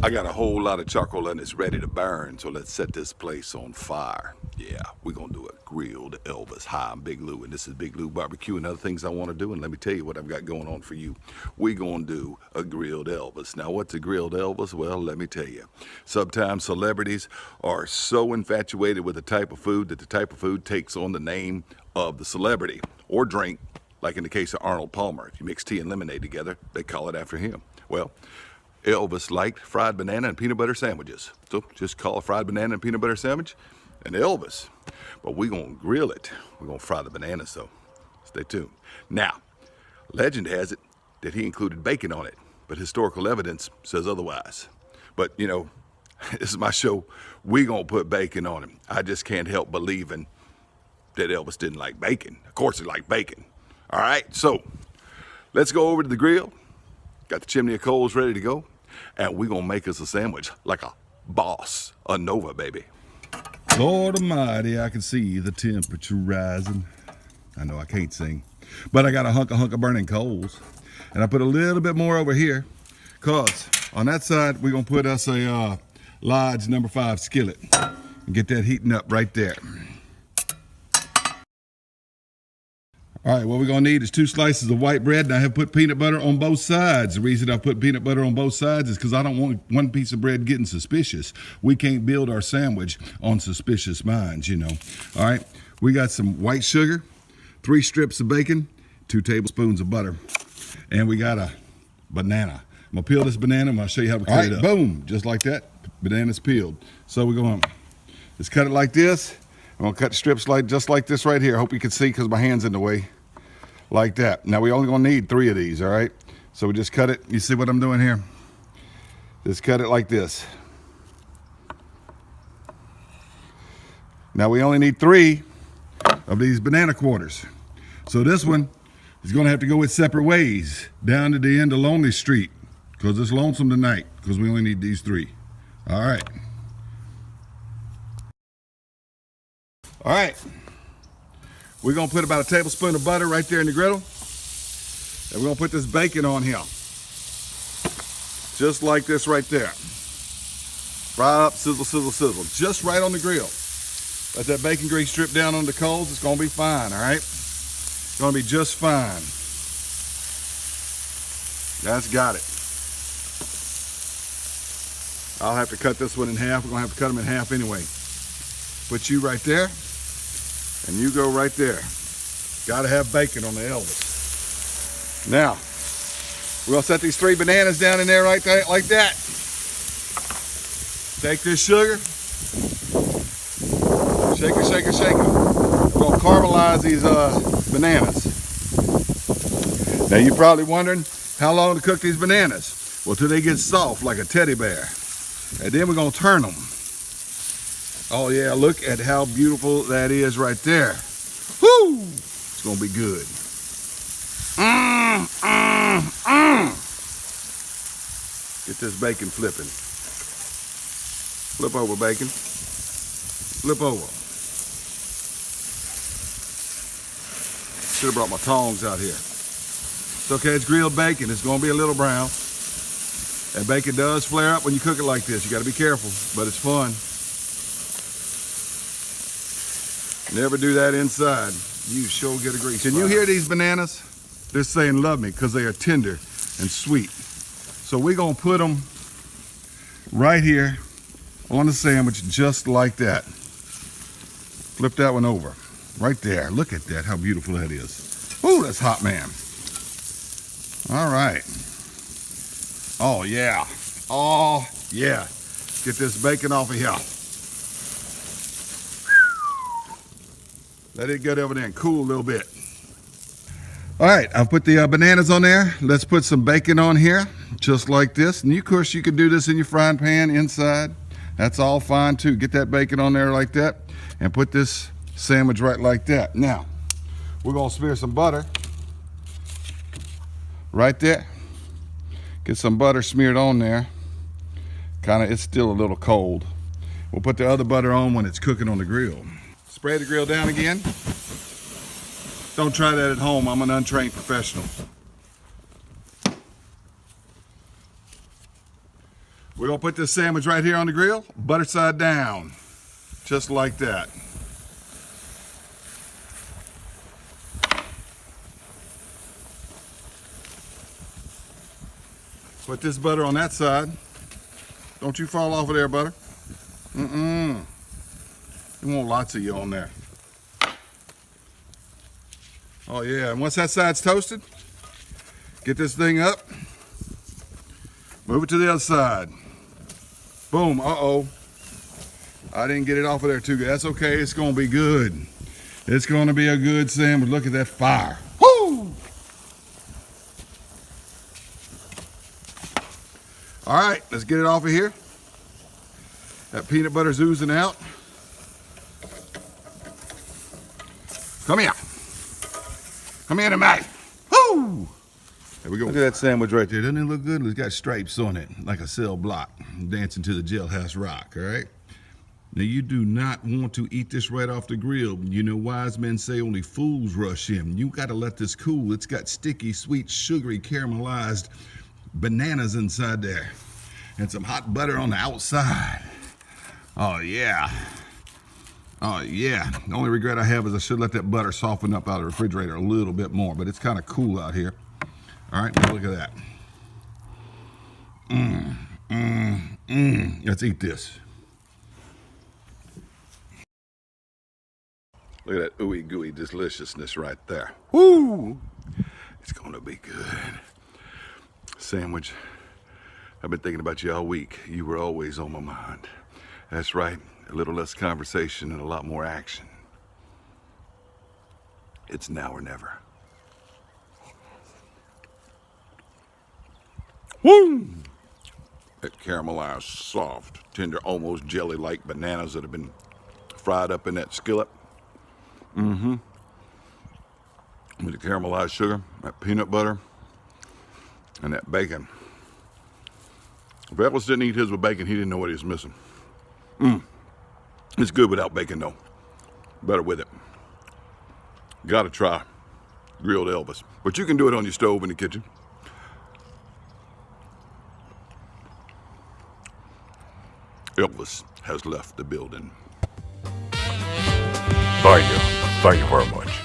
I got a whole lot of charcoal and it's ready to burn, so let's set this place on fire. Yeah, we're gonna do a grilled Elvis. Hi, I'm Big Lou, and this is Big Lou Barbecue and other things I want to do, and let me tell you what I've got going on for you. We're gonna do a grilled Elvis. Now, what's a grilled Elvis? Well, let me tell you. Sometimes celebrities are so infatuated with the type of food that the type of food takes on the name of the celebrity or drink, like in the case of Arnold Palmer. If you mix tea and lemonade together, they call it after him. Well, Elvis liked fried banana and peanut butter sandwiches. So just call a fried banana and peanut butter sandwich an Elvis. But we're gonna grill it. We're gonna fry the bananas, so stay tuned. Now, legend has it that he included bacon on it, but historical evidence says otherwise. But you know, this is my show. We're gonna put bacon on him. I just can't help believing that Elvis didn't like bacon. Of course he liked bacon. All right, so let's go over to the grill. Got the chimney of coals ready to go. And we're gonna make us a sandwich like a boss, a Nova, baby. Lord Almighty, I can see the temperature rising. I know I can't sing, but I got a hunk of burning coals. And I put a little bit more over here, cause on that side, we're gonna put us a large number 5 skillet and get that heating up right there. All right, what we're gonna need is 2 slices of white bread, and I have put peanut butter on both sides. The reason I put peanut butter on both sides is because I don't want one piece of bread getting suspicious. We can't build our sandwich on suspicious minds, you know. All right, we got some white sugar, 3 strips of bacon, 2 tablespoons of butter, and we got a banana. I'm gonna peel this banana, and I'll show you how to cut it up. Boom, just like that, banana's peeled. So we're gonna just cut it like this. I'm gonna cut strips just like this right here. I hope you can see because my hand's in the way. Like that. Now we only gonna need 3 of these, all right? So we just cut it. You see what I'm doing here? Just cut it like this. Now we only need 3 of these banana quarters. So this one is gonna have to go its separate ways down to the end of Lonely Street because it's lonesome tonight because we only need these 3. All right. All right. We're gonna put about a tablespoon of butter right there in the griddle. And we're gonna put this bacon on here. Just like this right there. Fry up, sizzle, sizzle, sizzle. Just right on the grill. Let that bacon grease drip down on the coals. It's gonna be fine, all right? It's gonna be just fine. That's got it. I'll have to cut this one in half. We're gonna have to cut them in half anyway. Put you right there. And you go right there. Gotta have bacon on the Elvis. Now, we're gonna set these 3 bananas down in there like that. Take this sugar. Shake it, shake it, shake it. We're gonna caramelize these bananas. Now you're probably wondering how long to cook these bananas. Well, till they get soft like a teddy bear. And then we're gonna turn them. Oh yeah, look at how beautiful that is right there. Woo! It's gonna be good. Get this bacon flipping. Flip over, bacon. Flip over. Should have brought my tongs out here. It's okay, it's grilled bacon. It's gonna be a little brown. And bacon does flare up when you cook it like this. You gotta be careful, but it's fun. Never do that inside. You sure get a grease. Can you hear these bananas? They're saying love me because they are tender and sweet. So we're gonna put them right here on the sandwich just like that. Flip that one over. Right there. Look at that, how beautiful that is. Ooh, that's hot, man. All right. Oh yeah. Oh yeah. Get this bacon off of here. Let it get over there and cool a little bit. All right, I've put the bananas on there. Let's put some bacon on here, just like this. And of course, you could do this in your frying pan inside. That's all fine too. Get that bacon on there like that and put this sandwich right like that. Now, we're gonna smear some butter right there. Get some butter smeared on there. It's still a little cold. We'll put the other butter on when it's cooking on the grill. Spray the grill down again. Don't try that at home. I'm an untrained professional. We're gonna put this sandwich right here on the grill, butter side down, just like that. Put this butter on that side. Don't you fall off of there, butter. We want lots of you on there. Oh yeah, and once that side's toasted, get this thing up, move it to the other side. Boom, uh-oh. I didn't get it off of there too good. That's okay, it's gonna be good. It's gonna be a good sandwich. Look at that fire. Woo! All right, let's get it off of here. That peanut butter's oozing out. Come here. Come here tonight. Woo! There we go. Look at that sandwich right there. Doesn't it look good? It's got stripes on it, like a cell block, dancing to the jailhouse rock, all right? Now, you do not want to eat this right off the grill. You know, wise men say only fools rush in. You got to let this cool. It's got sticky, sweet, sugary, caramelized bananas inside there and some hot butter on the outside. Oh yeah. Oh yeah. The only regret I have is I should let that butter soften up out of the refrigerator a little bit more, but it's kind of cool out here. All right, now look at that. Let's eat this. Look at that ooey gooey deliciousness right there. Woo! It's gonna be good. Sandwich, I've been thinking about you all week. You were always on my mind. That's right, a little less conversation and a lot more action. It's now or never. Woo! That caramelized, soft, tender, almost jelly-like bananas that have been fried up in that skillet. With the caramelized sugar, that peanut butter, and that bacon. If Elvis didn't eat his with bacon, he didn't know what he was missing. It's good without bacon though. Better with it. Gotta try grilled Elvis. But you can do it on your stove in the kitchen. Elvis has left the building. Thank you. Thank you very much.